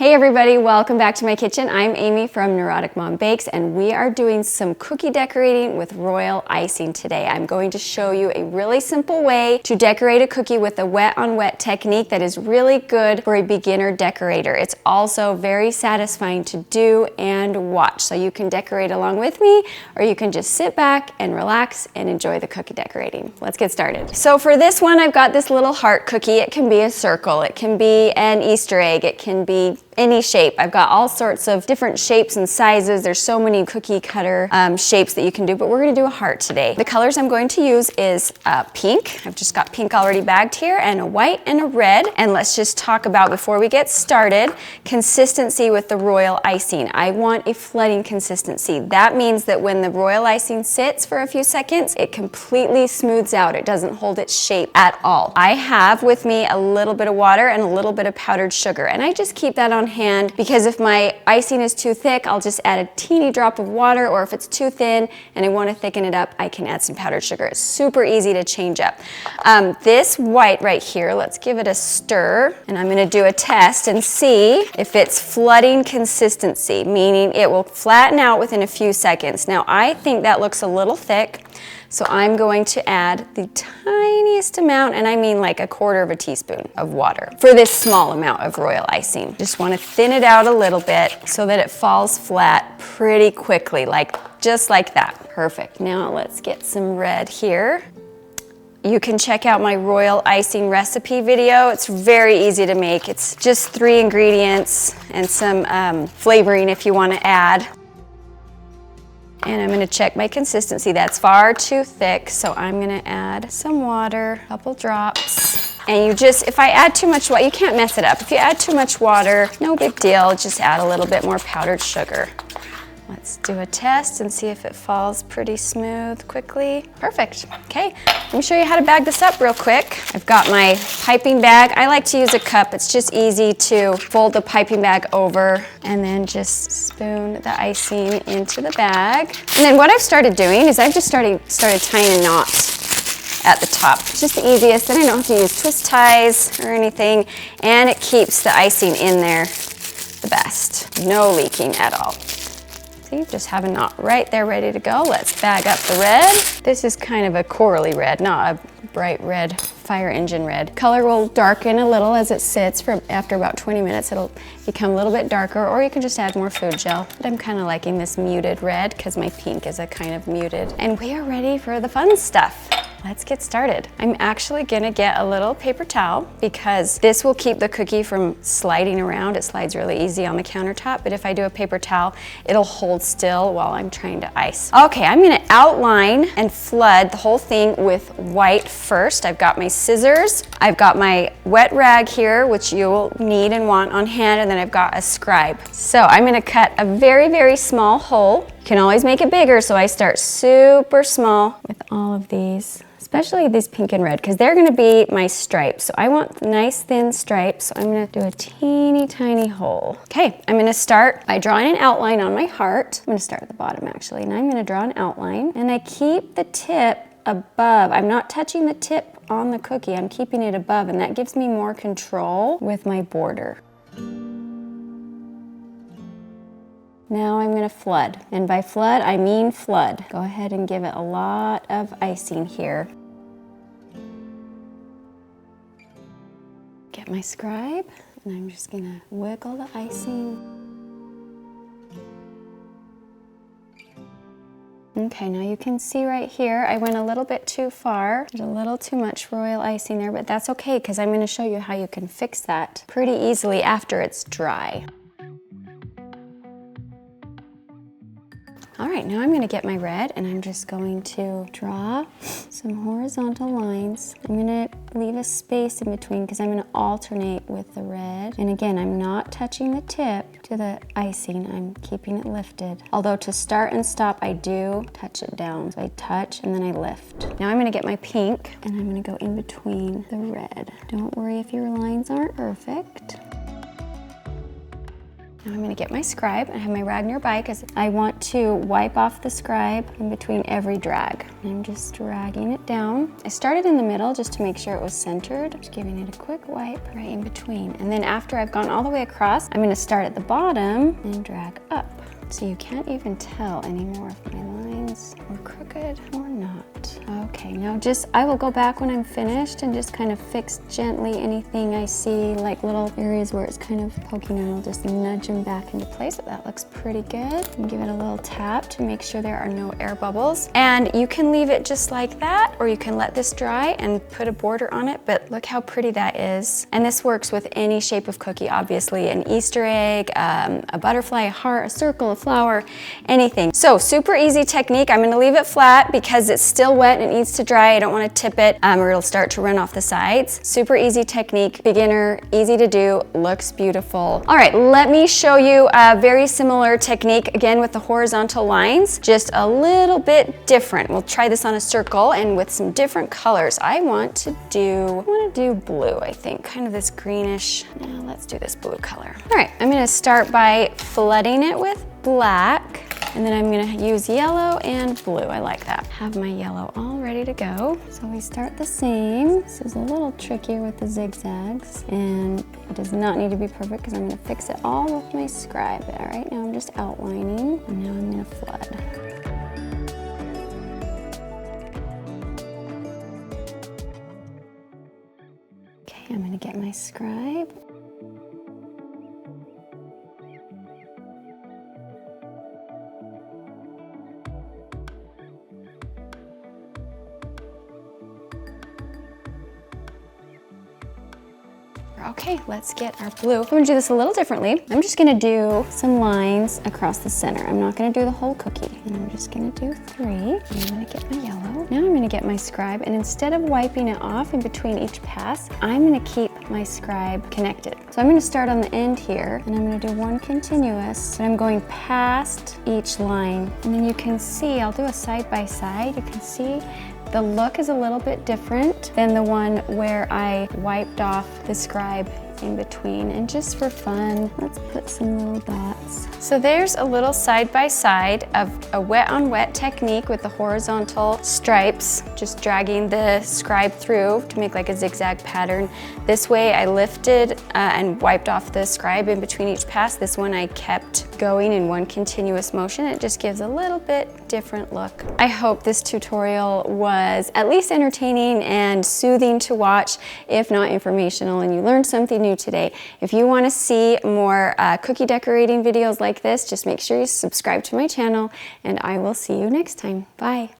Hey everybody, welcome back to my kitchen. I'm Amy from Neurotic Mom Bakes, and we are doing some cookie decorating with royal icing today. I'm going to show you a really simple way to decorate a cookie with a wet on wet technique that is really good for a beginner decorator. It's also very satisfying to do and watch, so you can decorate along with me, or you can just sit back and relax and enjoy the cookie decorating. Let's get started. So for this one, I've got this little heart cookie. It can be a circle, it can be an Easter egg, it can be any shape. I've got all sorts of different shapes and sizes. There's so many cookie cutter shapes that you can do, but we're gonna do a heart today. The colors I'm going to use is pink. I've just got pink already bagged here, and a white and a red. And let's just talk about, before we get started, consistency with the royal icing. I want a flooding consistency. That means that when the royal icing sits for a few seconds, it completely smooths out. It doesn't hold its shape at all. I have with me a little bit of water and a little bit of powdered sugar, and I just keep that on hand because if my icing is too thick, I'll just add a teeny drop of water, or if it's too thin and I want to thicken it up, I can add some powdered sugar. It's super easy to change up. This white right here, let's give it a stir, and I'm going to do a test and see if it's flooding consistency, meaning it will flatten out within a few seconds. Now I think that looks a little thick, so I'm going to add the tiniest amount, and I mean like a quarter of a teaspoon of water for this small amount of royal icing. Just want to thin it out a little bit so that it falls flat pretty quickly, just like that. Perfect. Now let's get some red here. You can check out my royal icing recipe video. It's very easy to make. It's just 3 ingredients and some flavoring if you want to add. And I'm gonna check my consistency. That's far too thick, so I'm gonna add some water, a couple drops. And if I add too much water, you can't mess it up. If you add too much water, no big deal, just add a little bit more powdered sugar. Let's do a test and see if it falls pretty smooth quickly. Perfect. Okay, let me show you how to bag this up real quick. I've got my piping bag. I like to use a cup. It's just easy to fold the piping bag over and then just spoon the icing into the bag. And then what I've started doing is I've just started tying a knot at the top. It's just the easiest, then I don't have to use twist ties or anything, and it keeps the icing in there the best. No leaking at all. See, just have a knot right there ready to go. Let's bag up the red. This is kind of a corally red, not a bright red, fire engine red. Color will darken a little as it sits. After about 20 minutes, it'll become a little bit darker, or you can just add more food gel. But I'm kind of liking this muted red because my pink is a kind of muted. And we are ready for the fun stuff. Let's get started. I'm actually gonna get a little paper towel because this will keep the cookie from sliding around. It slides really easy on the countertop, but if I do a paper towel, it'll hold still while I'm trying to ice. Okay, I'm gonna outline and flood the whole thing with white first. I've got my scissors, I've got my wet rag here, which you'll need and want on hand, and then I've got a scribe. So I'm gonna cut a very, very small hole. You can always make it bigger, so I start super small with all of these. Especially these pink and red, because they're gonna be my stripes. So I want nice thin stripes, so I'm gonna do a teeny tiny hole. Okay, I'm gonna start by drawing an outline on my heart. I'm gonna start at the bottom actually, and I'm gonna draw an outline, and I keep the tip above. I'm not touching the tip on the cookie, I'm keeping it above, and that gives me more control with my border. Now I'm gonna flood, and by flood, I mean flood. Go ahead and give it a lot of icing here. Get my scribe, and I'm just gonna wiggle the icing. Okay, now you can see right here, I went a little bit too far. There's a little too much royal icing there, but that's okay, because I'm gonna show you how you can fix that pretty easily after it's dry. All right, now I'm gonna get my red, and I'm just going to draw some horizontal lines. I'm gonna leave a space in between because I'm gonna alternate with the red. And again, I'm not touching the tip to the icing, I'm keeping it lifted. Although to start and stop, I do touch it down. So I touch and then I lift. Now I'm gonna get my pink, and I'm gonna go in between the red. Don't worry if your lines aren't perfect. Now I'm gonna get my scribe. I have my rag nearby because I want to wipe off the scribe in between every drag. I'm just dragging it down. I started in the middle just to make sure it was centered. Just giving it a quick wipe right in between. And then after I've gone all the way across, I'm gonna start at the bottom and drag up. So you can't even tell anymore if my lines were crooked or not. Okay, now I will go back when I'm finished and just kind of fix gently anything I see, like little areas where it's kind of poking out. I'll just nudge them back into place. That looks pretty good. And give it a little tap to make sure there are no air bubbles. And you can leave it just like that, or you can let this dry and put a border on it, but look how pretty that is. And this works with any shape of cookie, obviously. An Easter egg, a butterfly, a heart, a circle, a flower, anything. So super easy technique. I'm gonna leave it flat because it's still wet and it needs to dry. I don't wanna tip it or it'll start to run off the sides. Super easy technique, beginner, easy to do, looks beautiful. All right, let me show you a very similar technique, again with the horizontal lines, just a little bit different. We'll try this on a circle and with some different colors. I want to do blue, I think, kind of this greenish. Now let's do this blue color. All right, I'm gonna start by flooding it with black, and then I'm gonna use yellow and blue. I like that. Have my yellow all ready to go. So we start the same. This is a little trickier with the zigzags, and it does not need to be perfect because I'm gonna fix it all with my scribe. All right, now I'm just outlining, and now I'm gonna flood. Okay, I'm gonna get my scribe. Okay, let's get our blue. I'm gonna do this a little differently. I'm just gonna do some lines across the center. I'm not gonna do the whole cookie. And I'm just gonna do 3. I'm gonna get my yellow. Now I'm gonna get my scribe, and instead of wiping it off in between each pass, I'm gonna keep my scribe connected. So I'm gonna start on the end here, and I'm gonna do one continuous, and I'm going past each line. And then you can see, I'll do a side by side. You can see the look is a little bit different than the one where I wiped off the scribe in between. And just for fun, let's put some little dots. So there's a little side by side of a wet on wet technique with the horizontal stripes, just dragging the scribe through to make like a zigzag pattern. This way I lifted and wiped off the scribe in between each pass. This one I kept going in one continuous motion. It just gives a little bit different look. I hope this tutorial was at least entertaining and soothing to watch, if not informational, and you learned something new today. If you want to see more cookie decorating videos like this, just make sure you subscribe to my channel, and I will see you next time. Bye.